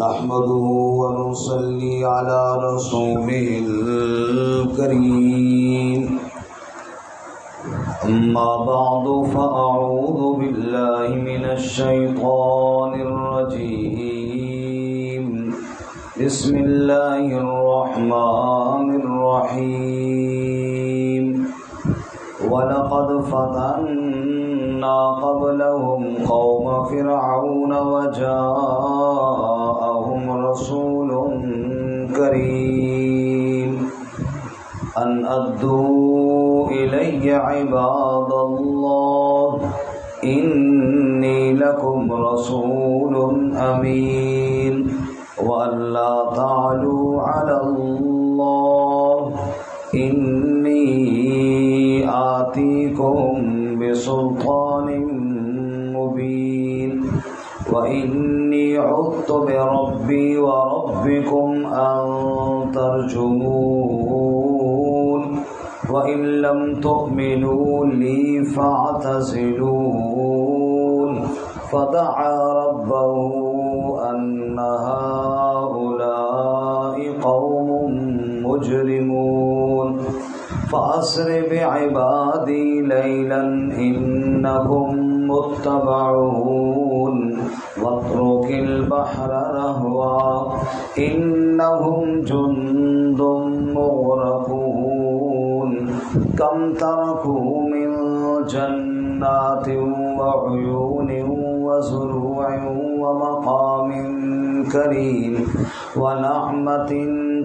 نحمده ونصلي على رسوله الكريم أما بعد فأعوذ بالله من الشيطان الرجيم بسم الله الرحمن الرحيم ولقد فتنا قبلهم قوم فرعون وجاءهم رسول كريم أن أدوا إلي عباد الله إني لكم رسول أمين وأن لا تعلوا على الله إني آتيكم بسلطان مبين وإني عذت بربي وربكم أن ترجمون وإن لم تؤمنوا لي فاعتزلون فدعا ربه أن هؤلاء قوم مجرمون فأسر بعبادي ليلا إنكم متبعون واترك البحر رهوا إنهم جند مغرقون كم تركوا من جنات وعيون وزروع ومقام كريم ونعمة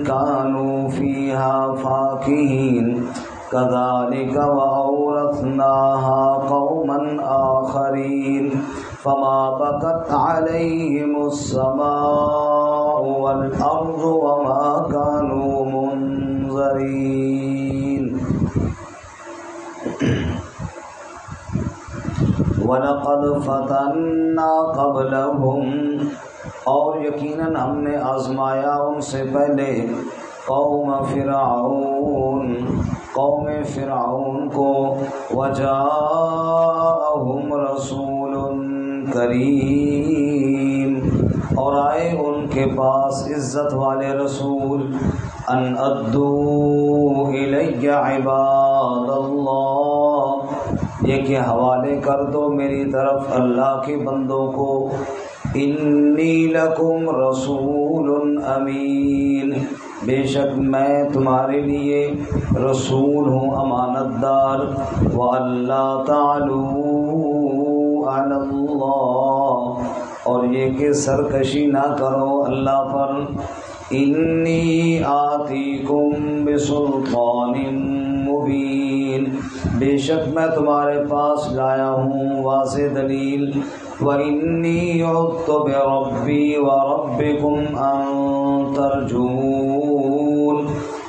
كانوا فيها فاكهين كذلك وأورثناها قوما آخرين فما بكت عليهم السماء والأرض وما كانوا منذرين وَلَقَدْ فَتَنَّا قَبْلَهُمْ اور یقیناً ہم نے آزمایا ان سے پہلے قوم فرعون کو وَجَاءَهُمْ رَسُولٌ کریم اور آئے ان کے پاس عزت والے رسول ان ادوا الی عباد اللہ یہ کہ حوالے کر دو میری طرف اللہ کے بندوں کو انی لکم رسول امین بے شک میں تمہارے لیے رسول ہوں امانت دار وَأَلَّا تَعْلُوا عَلَى اللَّهِ اور یہ کہ سرکشی نہ کرو اللہ پر انی آتیکم بسلطان مبین بے شک میں تمہارے پاس لایا ہوں واضح دلیل وَإِنِّي عُذْتُ بِرَبِّي وَرَبِّكُمْ أَن تَرْجُمُونِ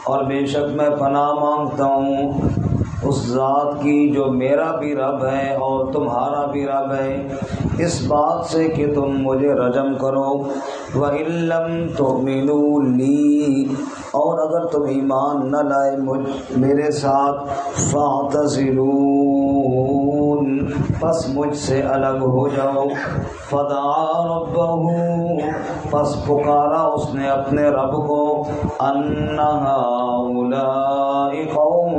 اور بے شک میں پناہ مانگتا ہوں اس ذات کی جو میرا بھی رب ہے اور تمہارا بھی رب ہے اس بات سے کہ تم مجھے رجم کرو وَإِن لَّمْ تُؤْمِنُوا لِي اور اگر تم ایمان نہ لائے میرے ساتھ فَاعْتَزِلُونِ پس مجھ سے الگ ہو جاؤ فَدَعَا رَبَّهُ پس پکارا اس نے اپنے رب کو أَنَّ هَؤُلَاءِ قَوْمٌ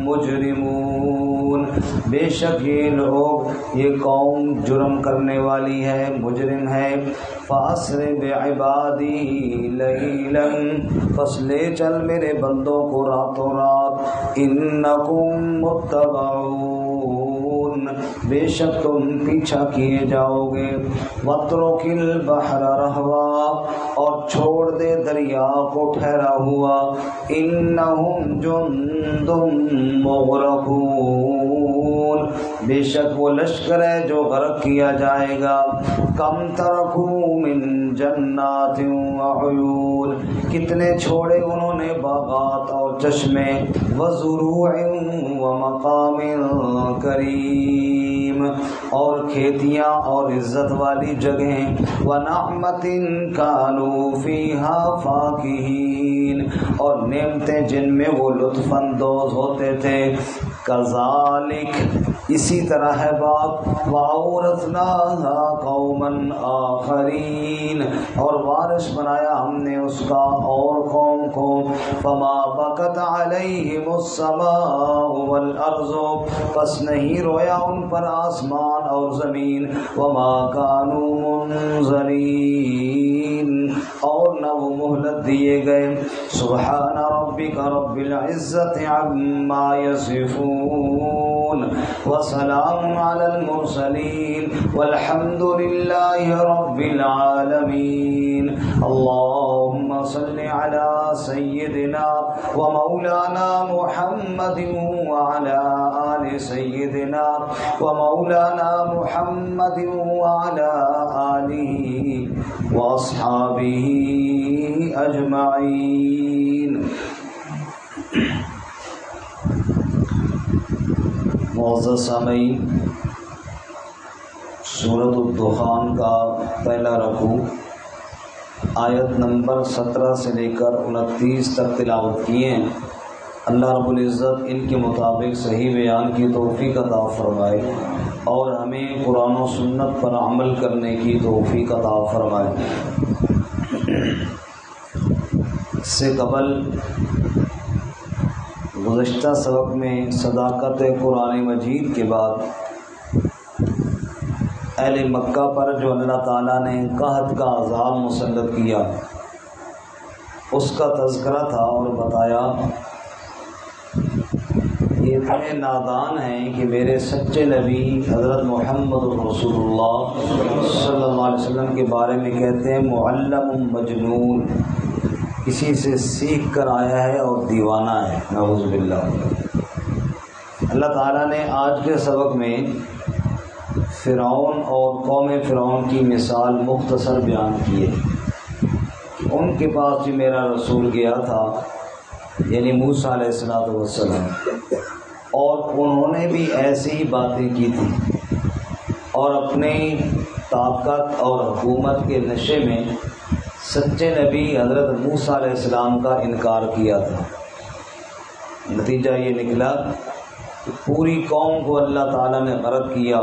مجرمون بے شک یہ لوگ یہ قوم جرم کرنے والی ہے مجرم ہے فَأَسْرِ بِعِبَادِي لَيْلًا پس لے چل میرے بندوں کو راتوں رات إِنَّكُمْ مُتَّبَعُونَ بے شک تم پیچھا کیے جاؤ گے وَاتْرُكِ الْبَحْرَ رَهْوًا اور چھوڑ دے دریا کو ٹھہرا ہوا إِنَّهُمْ جُندٌ مُغْرَقُونَ بے شک وہ لشکر ہے جو غرق کیا جائے گا کم ترکوا من جنات وعیون کتنے چھوڑے انہوں نے باغات اور چشمے وزروع ومقام کریم اور کھیتیاں اور عزت والی جگہیں ونعمت کانوا فیہا فاکہین اور نعمتیں جن میں وہ لطف اندوز ہوتے تھے کذالک اسی طرح ہے بات، وَأَوْرَثْنَاهَا قَوْمًا آخَرِينَ اور وارث بنایا ہم نے اس کا اور قوم کو، فَمَا بَكَتْ عَلَيْهِمُ السَّمَاءُ وَالْأَرْضُ پس نہیں رویا ان پر آسمان اور زمین، وَمَا كَانُوا مُنظَرِينَ اور نہ وہ مہلت دیے گئے، سبحان ربک رب العزت عما یصفون وسلام علی المرسلین والحمد للہ رب العالمین۔ اللہم صل علی سیدنا ومولانا محمد وعلى آل سيدنا ومولانا محمد وعلى آله وأصحابه أجمعين۔ معزز سامعین، سورۃ الدخان کا پہلا رکوع آیت نمبر 17 سے لے کر 29 تک تلاوت کیے ہیں۔ اللہ رب العزت ان کے مطابق صحیح بیان کی توفیق عطا فرمائے اور ہمیں قرآن و سنت پر عمل کرنے کی توفیق عطا فرمائے۔ اس سے قبل گزشتہ سبق میں صداقت قرآن مجید کے بعد اہل مکہ پر جو اللہ تعالیٰ نے قحط کا عذاب مسلط کیا اس کا تذکرہ تھا اور بتایا یہ اتنے نادان ہیں کہ میرے سچے نبی حضرت محمد رسول اللہ صلی اللہ علیہ وسلم کے بارے میں کہتے ہیں معلم مجنون، کسی سے سیکھ کر آیا ہے اور دیوانہ ہے، نعوذ باللہ۔ اللہ تعالیٰ نے آج کے سبق میں فرعون اور قوم فرعون کی مثال مختصر بیان کی ہے۔ ان کے پاس جو میرا رسول گیا تھا یعنی موسیٰ علیہ السلام، اور انہوں نے بھی ایسی ہی باتیں کی تھی اور اپنے طاقت اور حکومت کے نشے میں سچے نبی حضرت موسیٰ علیہ السلام کا انکار کیا تھا۔ نتیجہ یہ نکلا کہ پوری قوم کو اللہ تعالیٰ نے غرق کیا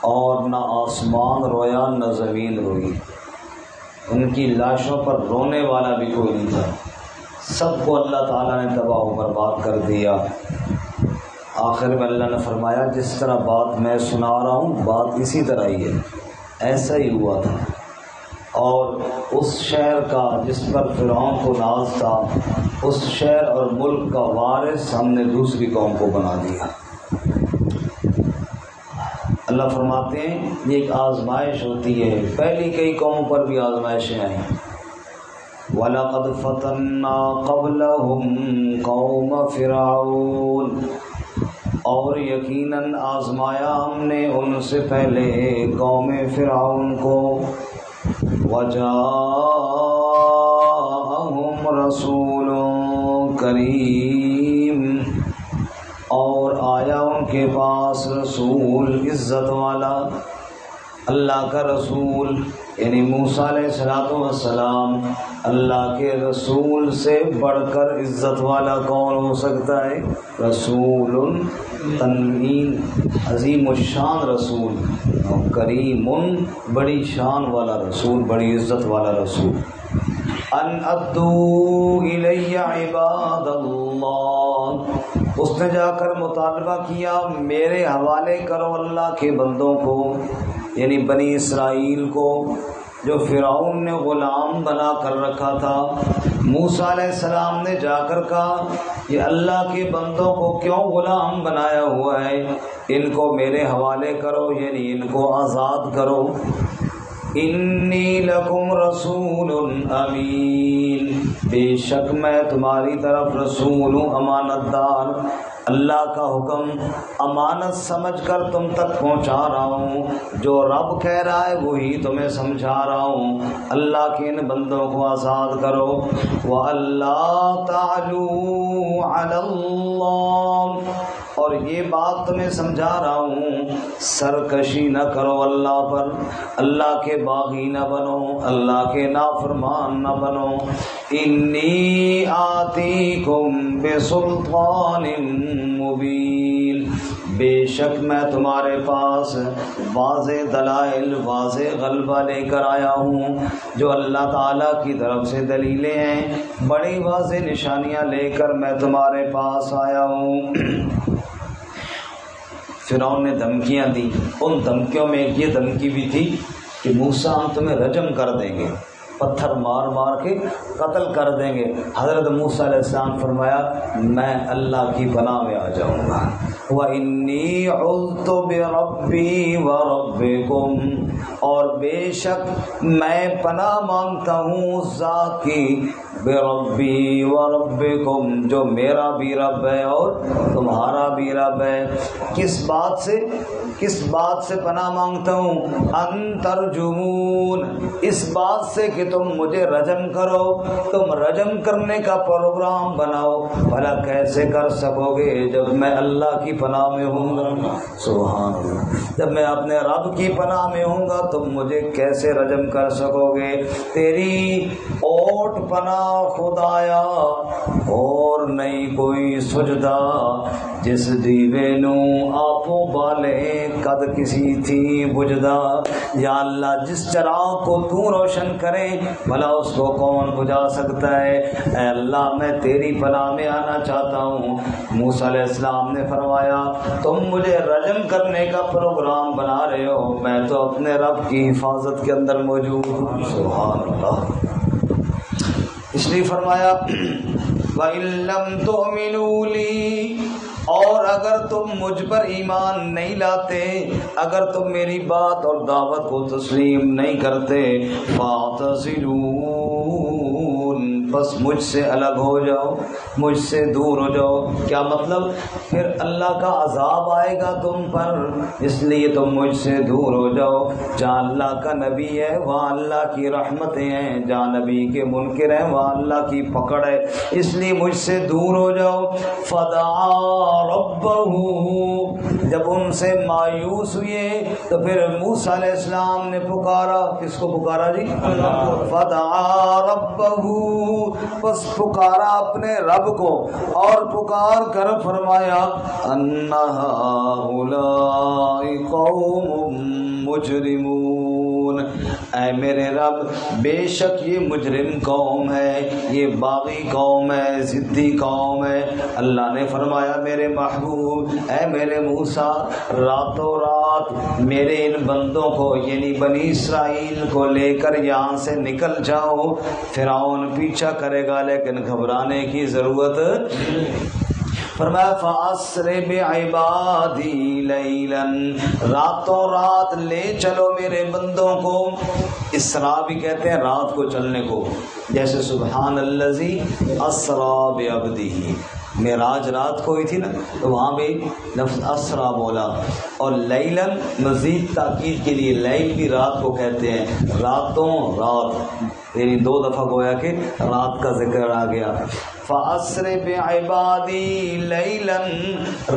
اور نہ آسمان رویا نہ زمین روئی، ان کی لاشوں پر رونے والا بھی کوئی نہیں تھا، سب کو اللہ تعالیٰ نے تباہ و برباد کر دیا۔ آخر میں اللہ نے فرمایا جس طرح بات میں سنا رہا ہوں بات اسی طرح ہی ہے، ایسا ہی ہوا تھا۔ اور اس شہر کا جس پر فرعون کو ناز تھا، اس شہر اور ملک کا وارث ہم نے دوسری قوم کو بنا دیا۔ اللہ فرماتے ہیں یہ ایک آزمائش ہوتی ہے، پہلی کئی قوموں پر بھی آزمائشیں آئیں۔ وَلَقَدْ فَتَنَّا قَبْلَهُمْ قَوْمَ فِرْعَوْنَ اور یقیناً آزمایا ہم نے ان سے پہلے قوم فرعون کو، وَجَاءَهُمْ رَسُولٌ کریم اور آیا ان کے پاس رسول عزت والا، اللہ کا رسول یعنی موسیٰ علیہ السلام۔ اللہ کے رسول سے بڑھ کر عزت والا کون ہو سکتا ہے؟ رسول تنوین عظیم الشان رسول، کریم بڑی شان والا رسول، بڑی عزت والا رسول۔ ان ادو الی عباد اللہ، اس نے جا کر مطالبہ کیا میرے حوالے کرو اللہ کے بندوں کو، یعنی بنی اسرائیل کو جو فرعون نے غلام بنا کر رکھا تھا۔ موسیٰ علیہ السلام نے جا کر کہا یہ اللہ کے بندوں کو کیوں غلام بنایا ہوا ہے، ان کو میرے حوالے کرو، یعنی ان کو آزاد کرو۔ انی لکم رسول امین، بے شک میں تمہاری طرف رسول ہوں امانت دار، اللہ کا حکم امانت سمجھ کر تم تک پہنچا رہا ہوں، جو رب کہہ رہا ہے وہی تمہیں سمجھا رہا ہوں، اللہ کے ان بندوں کو آزاد کرو۔ وَأَلَّا تَعْلُوا عَلَى اللَّهِ اور یہ بات تمہیں سمجھا رہا ہوں، سرکشی نہ کرو اللہ پر، اللہ کے باغی نہ بنو، اللہ کے نافرمان نہ بنو۔ انی آتیکم بسلطان مبین، بے شک میں تمہارے پاس واضح دلائل، واضح غلبہ لے کر آیا ہوں، جو اللہ تعالیٰ کی طرف سے دلیلیں ہیں، بڑی واضح نشانیاں لے کر میں تمہارے پاس آیا ہوں۔ فرعون نے دھمکیاں دی، ان دھمکیوں میں ایک یہ دھمکی بھی تھی کہ موسیٰ ہم تمہیں رجم کر دیں گے، پتھر مار مار کے قتل کر دیں گے۔ حضرت موسیٰ علیہ السلام فرمایا میں اللہ کی پناہ میں آ جاؤں گا۔ وَإِنِّي عُذْتُ بِرَبِّي وَرَبِّكُمْ، اور بے شک میں پناہ مانگتا ہوں اس ذات کی، بِرَبِّي وَرَبِّكُمْ، جو میرا بھی رب ہے اور تمہارا بھی رب ہے۔ کس بات سے پناہ مانگتا ہوں؟ ان ترجمون، اس بات سے کہ تم مجھے رجم کرو، تم رجم کرنے کا پروگرام بناؤ۔ بھلا کیسے کر سکو گے جب میں اللہ کی پناہ میں ہوں گا؟ سبحان اللہ، جب میں اپنے رب کی پناہ میں ہوں گا تم مجھے کیسے رجم کر سکو گے؟ تیری اوٹ پناہ خدایا اور نہیں کوئی سجدہ، جس دیوے نو آپو بالے قد کسی تھی بجدا۔ یا اللہ جس چراغ کو تو روشن کرے بھلا اس کو کون بجھا سکتا ہے؟ اے اللہ میں تیری پناہ میں آنا چاہتا ہوں۔ موسیٰ علیہ السلام نے فرمایا تم مجھے رجم کرنے کا پروگرام بنا رہے ہو، میں تو اپنے رب کی حفاظت کے اندر موجود ہوں۔ سبحان اللہ۔ اس لیے فرمایا وَإِن لَّمْ تُؤْمِنُوا لِي، اور اگر تم مجھ پر ایمان نہیں لاتے، اگر تم میری بات اور دعوت کو تسلیم نہیں کرتے، فَاعْتَزِلُونِ، بس مجھ سے الگ ہو جاؤ، مجھ سے دور ہو جاؤ۔ کیا مطلب؟ پھر اللہ کا عذاب آئے گا تم پر، اس لیے تم مجھ سے دور ہو جاؤ۔ جہاں اللہ کا نبی ہے وہاں اللہ کی رحمتیں ہیں، جہاں نبی کے منکر ہیں وہاں اللہ کی پکڑ ہے، اس لیے مجھ سے دور ہو جاؤ۔ فدعا ربہ، جب ان سے مایوس ہوئے تو پھر موسیٰ علیہ السلام نے پکارا، کس کو پکارا جی؟ فدعا ربہ، بس پکارا اپنے رب کو، اور پکار کر فرمایا ان ہؤلاء قوم مجرمون، اے میرے رب بے شک یہ مجرم قوم ہے، یہ باغی قوم ہے، ضدی قوم ہے۔ اللہ نے فرمایا میرے محبوب اے میرے موسیٰ، راتوں رات میرے ان بندوں کو یعنی بنی اسرائیل کو لے کر یہاں سے نکل جاؤ۔ فرعون پیچھا کرے گا لیکن گھبرانے کی ضرورت۔ فرمایا فَأَسْرِ بِعِبَادِي لَيْلًا، راتوں رات لے چلو میرے بندوں کو۔ اسراء بھی کہتے ہیں رات کو چلنے کو، جیسے سبحان الذی اسریٰ بعبدہ، معراج رات کو ہوئی تھی نا، تو وہاں بھی لفظ اسریٰ بولا۔ اور لیلاً مزید تاکید کے لیے لیل بھی رات کو کہتے ہیں، راتوں رات، یعنی دو دفعہ گویا کہ رات کا ذکر آ گیا۔ فَأَسْرِ بِعِبَادِي لَيْلًا،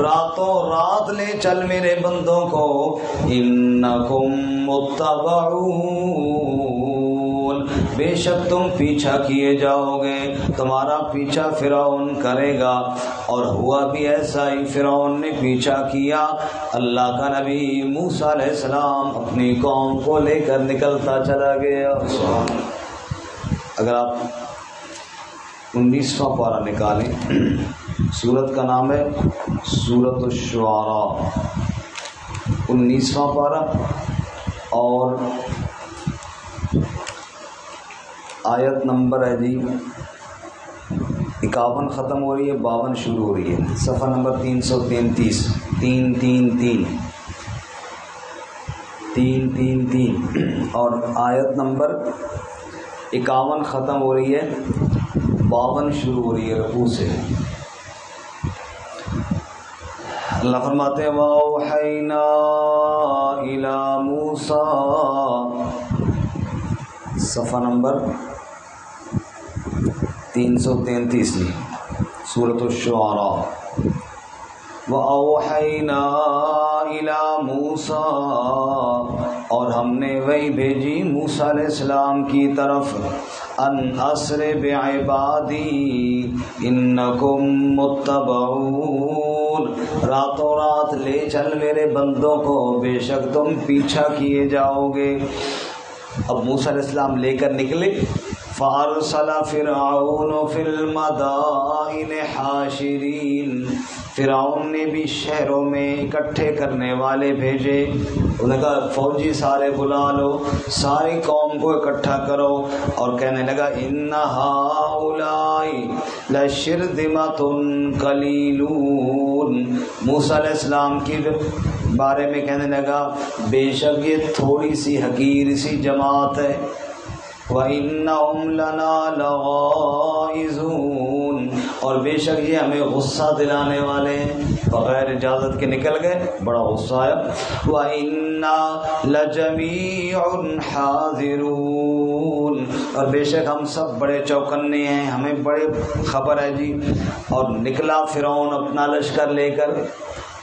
راتوں رات لے چل میرے بندوں کو، إِنَّكُمْ مُتَّبَعُونَ، بے شک تم پیچھا کیے جاؤ گے، تمہارا پیچھا فرعون کرے گا۔ اور ہوا بھی ایسا ہی، فرعون نے پیچھا کیا۔ اللہ کا نبی موسیٰ علیہ السلام اپنی قوم کو لے کر نکلتا چلا گیا۔ اگر آپ 19واں پارہ نکالیں، سورت کا نام ہے سورۃ الشعراء، 19واں پارہ، اور آیت نمبر ہے جی 51 ختم ہو رہی ہے، 52 شروع ہو رہی ہے، صفحہ نمبر 333، 333 اور آیت نمبر 51 ختم ہو رہی ہے، 52 شروع ہو رہی ہے رکوع سے۔ اللہ فرماتے ہیں وَأَوْحَيْنَا إِلَى مُوسَىٰ، صفحہ نمبر 333 سورۃ الشعراء۔ وَأَوْحَيْنَا إِلَى مُوسَىٰ اور ہم نے وحی بھیجی موسیٰ علیہ السلام کی طرف ان اسر بعبادی انکم متبعون راتوں رات لے چل میرے بندوں کو بے شک تم پیچھا کیے جاؤ گے۔ اب موسیٰ علیہ السلام لے کر نکلے۔ فَأَرْسَلَ فِرْعَوْنُ فِي الْمَدَائِنِ حَاشِرِينَ فرعون نے بھی شہروں میں اکٹھے کرنے والے بھیجے۔ انہوں نے کہا فوجی سارے بلا لو، ساری قوم کو اکٹھا کرو، اور کہنے لگا اِنَّ هَٰؤُلَاءِ لَشِرْذِمَةٌ قَلِيلُونَ موسیٰ علیہ السلام کے بارے میں کہنے لگا بے شک یہ تھوڑی سی حقیر سی جماعت ہے۔ وَإِنَّهُمْ لَنَا لَغَائِظُونَ اور بے شک یہ ہمیں غصہ دلانے والے ہیں۔ بغیر اجازت کے نکل گئے، بڑا غصہ آیا۔ وَإِنَّا لَجَمِيعٌ حَاذِرُونَ اور بے شک ہم سب بڑے چوکنے ہیں، ہمیں بڑے خبر ہے جی۔ اور نکلا فرعون اپنا لشکر لے کر۔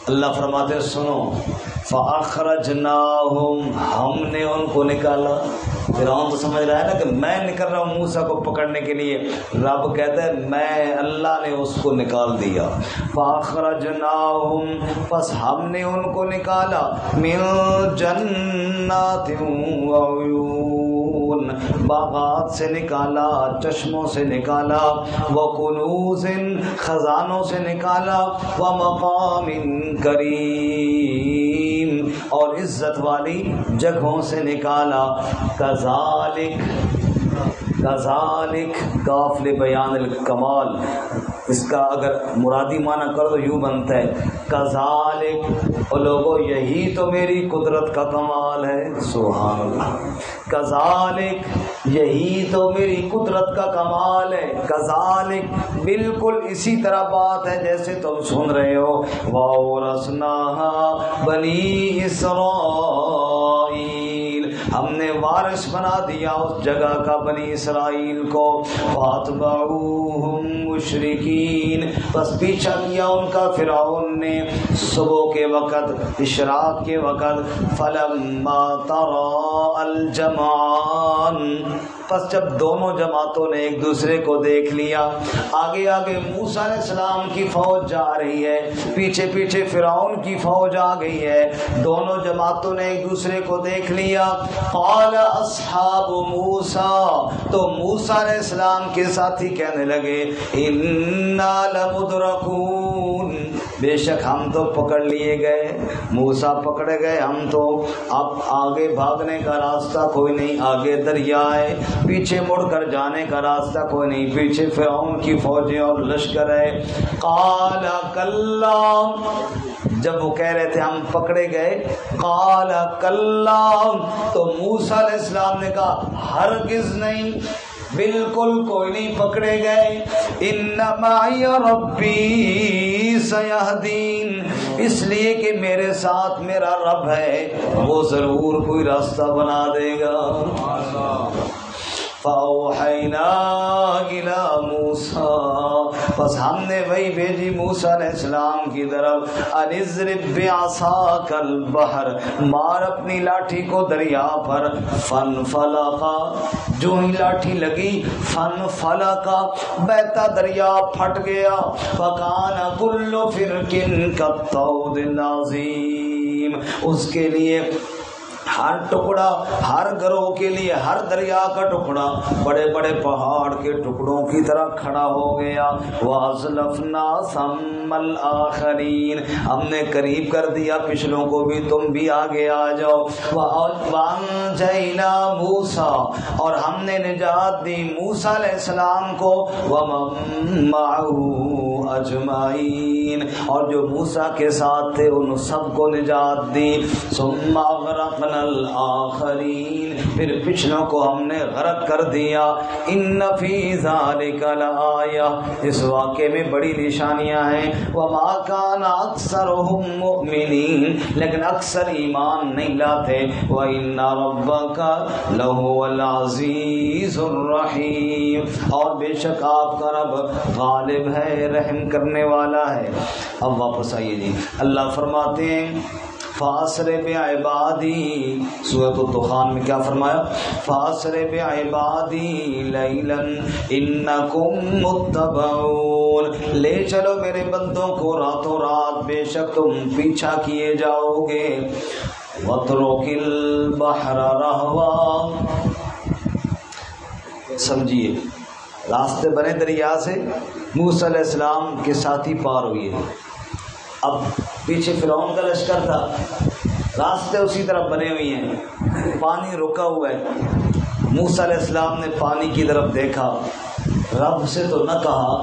اللہ فرماتے سنو فَأَخْرَجْنَاهُمْ ہم نے ان کو نکالا۔ فرعون تو سمجھ رہا ہے نا کہ میں نکل رہا ہوں موسیٰ کو پکڑنے کے لیے، رب کہتا ہے میں اللہ نے اس کو نکال دیا۔ فَأَخْرَجْنَاهُمْ پس ہم نے ان کو نکالا مِن جَنَّاتٍ وَعُيُونٍ باغات سے نکالا، چشموں سے نکالا، وَكُنُوزٍ خزانوں سے نکالا، وَمَقَامٍ کریم اور عزت والی جگہوں سے نکالا۔ کذالک کاف لبیان الکمال، اس کا اگر مرادی معنی کرو تو یوں بنتا ہے کذالک اور لوگوں یہی تو میری قدرت کا کمال ہے۔ سبحان اللہ، کذالک یہی تو میری قدرت کا کمال ہے۔ کذالک بالکل اسی طرح بات ہے جیسے تم سن رہے ہو۔ وَأَوْرَثْنَاهَا بَنِي إِسْرَائِيلَ ہم نے وارث بنا دیا اس جگہ کا بنی اسرائیل کو۔ فَأَتْبَعُوهُمْ مُشْرِكِينَ بس پیچھا کیا ان کا فرعون نے صبح کے وقت، اشراق کے وقت۔ فَلَمَّا تَرَاءَ الْجَمْعَانِ پس جب دونوں جماعتوں نے ایک دوسرے کو دیکھ لیا، آگے آگے موسیٰ علیہ السلام کی فوج جا رہی ہے، پیچھے پیچھے فرعون کی فوج آ گئی ہے، دونوں جماعتوں نے ایک دوسرے کو دیکھ لیا۔ قال اصحاب موسیٰ تو موسیٰ علیہ السلام کے ساتھی کہنے لگے انا لمدرکون بے شک ہم تو پکڑ لیے گئے، موسیٰ پکڑے گئے ہم تو، اب آگے بھاگنے کا راستہ کوئی نہیں، آگے دریا ہے، پیچھے مڑ کر جانے کا راستہ کوئی نہیں، پیچھے فرعون کی فوجیں اور لشکر ہے۔ قال کلا جب وہ کہہ رہے تھے ہم پکڑے گئے، قال کلا تو موسیٰ علیہ السلام نے کہا ہرگز نہیں، بالکل کوئی نہیں پکڑے گئے۔ ان معی ربی سیہدین اس لیے کہ میرے ساتھ میرا رب ہے، وہ ضرور کوئی راستہ بنا دے گا۔ فَأَوْحَيْنَا إِلَى مُوسَىٰ پس ہم نے وہی بھیجی موسیٰ علیہ السلام کی طرف أَنِ اضْرِب بِّعَصَاكَ الْبَحْرَ مار اپنی لاٹھی کو دریا پر، فَانْفَلَقَ جو ہی لاٹھی لگی، فَانْفَلَقَ بہتا دریا پھٹ گیا، فَكَانَ كُلُّ فِرْقٍ كَالطَّوْدِ الْعَظِيمِ اس کے لیے ہر ٹکڑا، ہر گروہ کے لیے ہر دریا کا ٹکڑا بڑے بڑے پہاڑ کے ٹکڑوں کی طرح کھڑا ہو گیا۔ وَأَزْلَفْنَا ثَمَّ الْآخَرِينَ ہم نے قریب کر دیا پچھلوں کو بھی، تم بھی آگے آ جاؤ۔ وَأَنْجَيْنَا مُوسَىٰ اور ہم نے نجات دی موسیٰ علیہ السلام کو، وَمَن مَّعَهُ اجمعین اور جو موسیٰ کے ساتھ تھے ان سب کو نجات دی۔ ثم اغرقنا الآخرین پھر پچھلوں کو ہم نے غرق کر دیا. ان فی ذالک لآیہ، اس واقعے میں بڑی نشانیاں ہیں. وما کان اکثرهم مؤمنین، لیکن اکثر ایمان نہیں لاتے. وان ربک لهو العزیز الرحیم، اور بے شک آپ کا رب غالب ہے، رحم کرنے والا ہے. اب واپس آئیے جی. اللہ فرماتے ہیں فاسر بعبادی، سورۃ الدخان میں کیا فرمایا؟ فاسر بعبادی لیلا انکم متبعون، لے چلو میرے بندوں کو راتوں رات، بے شک تم پیچھا کیے جاؤ گے. واترک البحر رہوا، سمجھیے راستے بنے دریا سے، موسیٰ علیہ السلام کے ساتھی پار ہوئے. اب پیچھے فرعون کا لشکر تھا، راستے اسی طرح بنے ہوئے ہیں، پانی رکا ہوا ہے. موسیٰ علیہ السلام نے پانی کی طرف دیکھا، رب سے تو نہ کہا،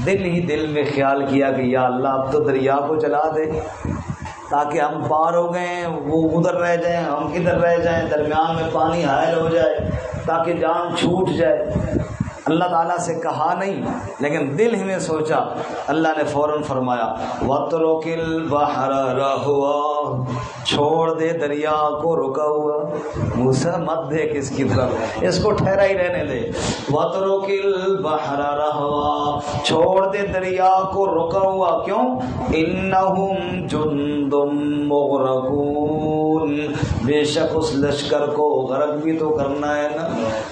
دل ہی دل میں خیال کیا کہ یا اللہ اب تو دریا کو چلا دے تاکہ ہم پار ہو گئے ہیں، وہ ادھر رہ جائیں ہم ادھر رہ جائیں، درمیان میں پانی حائل ہو جائے تاکہ جان چھوٹ جائے. اللہ تعالیٰ سے کہا نہیں لیکن دل ہی میں سوچا. اللہ نے فوراً فرمایا وَاتْرُكِ الْبَحْرَ رَهْوًا، چھوڑ دے دریا کو رکا ہوا. موسیٰ مت دیکھ اس کی طرف، اس کو ٹھہرا ہی رہنے دے. وَاتْرُكِ الْبَحْرَ رَهْوًا، چھوڑ دے دریا کو رکا ہوا. کیوں؟ إِنَّهُمْ جُنْدٌ مُغْرَقُونَ، بے شک اس لشکر کو غرق بھی تو کرنا ہے نا.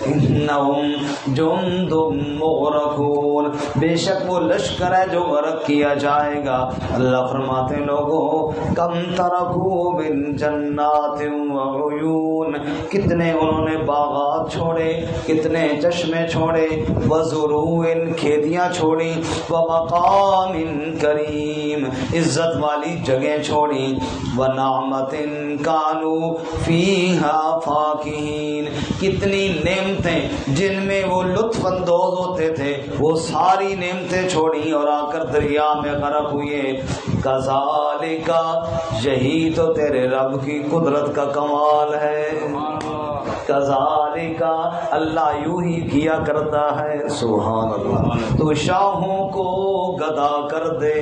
إِنَّهُمْ جُنْدٌ مغرقون، بے شک وہ لشکر ہے جو غرق کیا جائے گا. اللہ فرماتے ہیں لوگوں کم ترکو من جنات وعیون، کتنے انہوں نے باغات چھوڑے، کتنے چشمے چھوڑے. وزروع، کھیتیاں چھوڑی. ومقام کریم، عزت والی جگہیں چھوڑی. ونعمت کانوا فیہا فاکہین، کتنی نعمتیں جن میں وہ لطف اندوز ہوتے تھے، وہ ساری نعمتیں چھوڑی اور آ کر دریا میں غرق ہوئے. کذالک، یہی تو تیرے رب کی قدرت کا کمال ہے. کذالک، اللہ یوں ہی کیا کرتا ہے. سبحان اللہ. تو شاہوں کو گدا کر دے،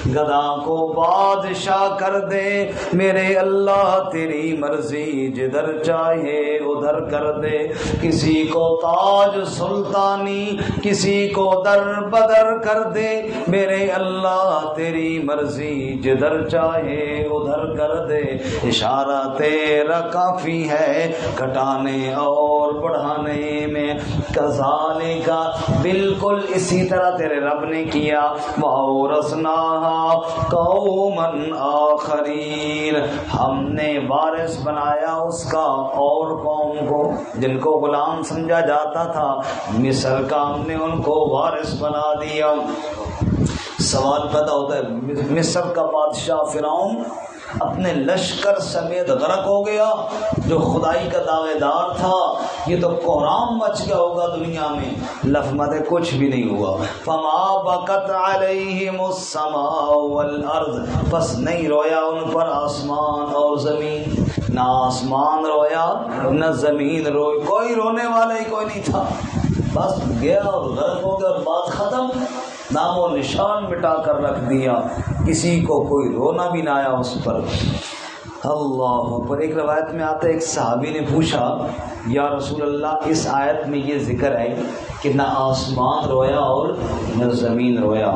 گدا کو بادشاہ کر دے، میرے اللہ تیری مرضی جدھر چاہے ادھر کر دے. کسی کو تاج سلطانی، کسی کو در بدر کر دے، میرے اللہ تیری مرضی جدھر چاہے ادھر کر دے. اشارہ تیرا کافی ہے گھٹانے اور بڑھانے میں. کذالک، بالکل اسی طرح تیرے رب نے کیا. وَأَوْرَثْنَاهَا قَوْمًا آخَرِينَ، ہم نے وارث بنایا اس کا اور قوم کو، جن کو غلام سمجھا جاتا تھا مصر کا، ہم نے ان کو وارث بنا دیا. سوال پیدا ہوتا ہے مصر کا بادشاہ فرعون اپنے لشکر سمیت غرق ہو گیا، جو خدائی کا دعوے دار تھا، یہ تو کوہرام مچ گیا ہوگا دنیا میں. لفظ کچھ بھی نہیں ہوا. فما بکت علیہم السماء والارض، پس نہیں رویا ان پر آسمان اور زمین. نہ آسمان رویا نہ زمین روئی، کوئی رونے والا ہی کوئی نہیں تھا. بس گیا اور غرق ہو گیا اور بات ختم، نام و نشان مٹا کر رکھ دیا. کسی کو کوئی رونا بھی نہ آیا اس پر. اللہ پر. ایک روایت میں آتا ہے ایک صحابی نے پوچھا یا رسول اللہ اس آیت میں یہ ذکر ہے کہ نہ آسمان رویا اور نہ زمین رویا.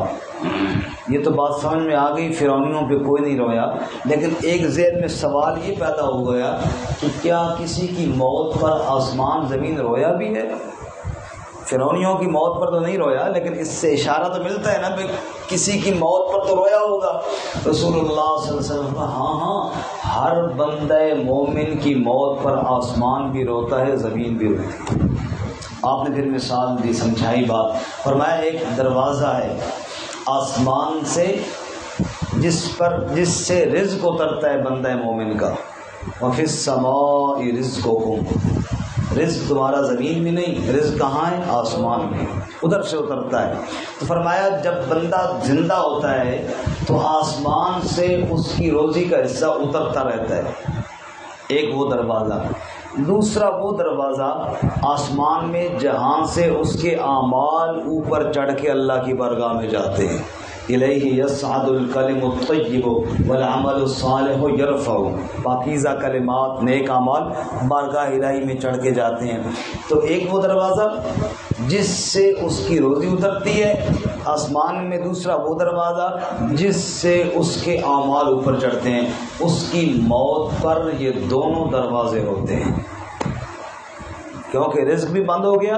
یہ تو بات سمجھ میں آ گئی، فرعونیوں پہ کوئی نہیں رویا. لیکن ایک ذہن میں سوال یہ پیدا ہو گیا کہ کیا کسی کی موت پر آسمان زمین رویا بھی ہے؟ فرعونیوں کی موت پر تو نہیں رویا، لیکن اس سے اشارہ تو ملتا ہے نا کہ کسی کی موت پر تو رویا ہوگا. رسول اللہ صلی اللہ علیہ وسلم ہاں ہر بندہ مومن کی موت پر آسمان بھی روتا ہے، زمین بھی روتی ہے. آپ نے پھر مثال دی، سمجھائی بات. فرمایا ایک دروازہ ہے آسمان سے جس سے رزق اترتا ہے بندہ مومن کا. وفی السماء رزقکم، رزق تمہارا زمین میں نہیں، رزق کہاں ہے؟ آسمان میں، ادھر سے اترتا ہے. تو فرمایا جب بندہ زندہ ہوتا ہے تو آسمان سے اس کی روزی کا حصہ اترتا رہتا ہے. ایک وہ دروازہ. دوسرا وہ دروازہ آسمان میں جہاں سے اس کے اعمال اوپر چڑھ کے اللہ کی بارگاہ میں جاتے ہیں. الیہ یصعد الکلم الطیب والعمل الصالح یرفع. پاکیزہ کلمات، نیک اعمال بارگاہ الہی میں چڑھ کے جاتے ہیں. تو ایک وہ دروازہ جس سے اس کی روزی اترتی ہے آسمان میں، دوسرا وہ دروازہ جس سے اس کے اعمال اوپر چڑھتے ہیں. اس کی موت پر یہ دونوں دروازے ہوتے ہیں، کیونکہ رزق بھی بند ہو گیا،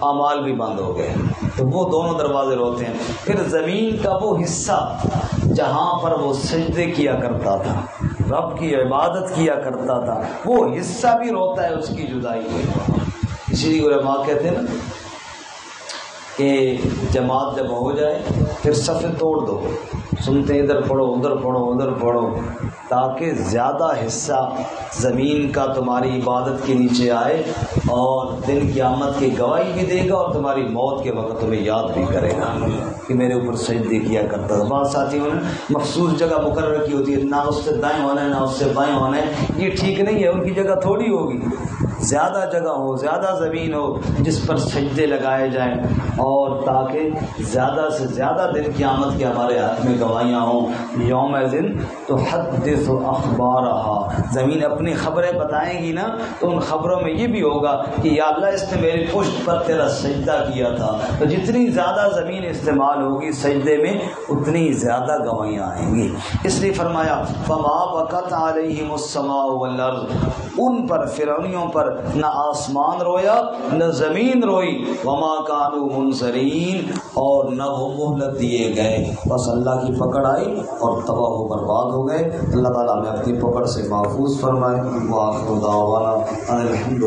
اعمال بھی بند ہو گئے، تو وہ دونوں دروازے روتے ہیں. پھر زمین کا وہ حصہ جہاں پر وہ سجدے کیا کرتا تھا، رب کی عبادت کیا کرتا تھا، وہ حصہ بھی روتا ہے اس کی جدائی میں. اسی لیے علماء کہتے ہیں نا کہ جماعت جب ہو جائے پھر صفیں توڑ دو، سنتے ادھر پڑھو ادھر پڑھو ادھر پڑھو، تاکہ زیادہ حصہ زمین کا تمہاری عبادت کے نیچے آئے اور دن قیامت کی گواہی بھی دے گا اور تمہاری موت کے وقت تمہیں یاد بھی کرے گا کہ میرے اوپر سجدے کیا کرتا تھا. بعض ساتھیوں نے مخصوص جگہ مقرر کی ہوتی ہے، نہ اس سے دائیں ہونا ہے نہ اس سے بائیں ہونا ہے. یہ ٹھیک نہیں ہے، ان کی جگہ تھوڑی ہوگی، زیادہ جگہ ہو، زیادہ زمین ہو جس پر سجدے لگائے جائیں، اور تاکہ زیادہ سے زیادہ دن قیامت کے ہمارے ہاتھ میں گواہیاں ہوں. یوم دن تو حدث اخبارہا، زمین اپنی خبریں بتائیں گی نا، تو ان خبروں میں یہ بھی ہوگا کہ یا اللہ اس نے میری پشت پر تیرا سجدہ کیا تھا. تو جتنی زیادہ زمین استعمال ہوگی سجدے میں اتنی زیادہ گواہیاں آئیں گی. اس لیے فرمایا فما بکت علیہم السماء والارض، ان پر فرعونیوں پر نہ آسمان رویا نہ زمین روئی، وما کانوا منظرین، اور نہ وہ مہلت دیے گئے. بس اللہ کی پکڑ آئی اور تباہ و برباد ہو گئے. اللہ تعالیٰ ہمیں اپنی پکڑ سے محفوظ فرمائے. وآخر دعوانا ان الحمد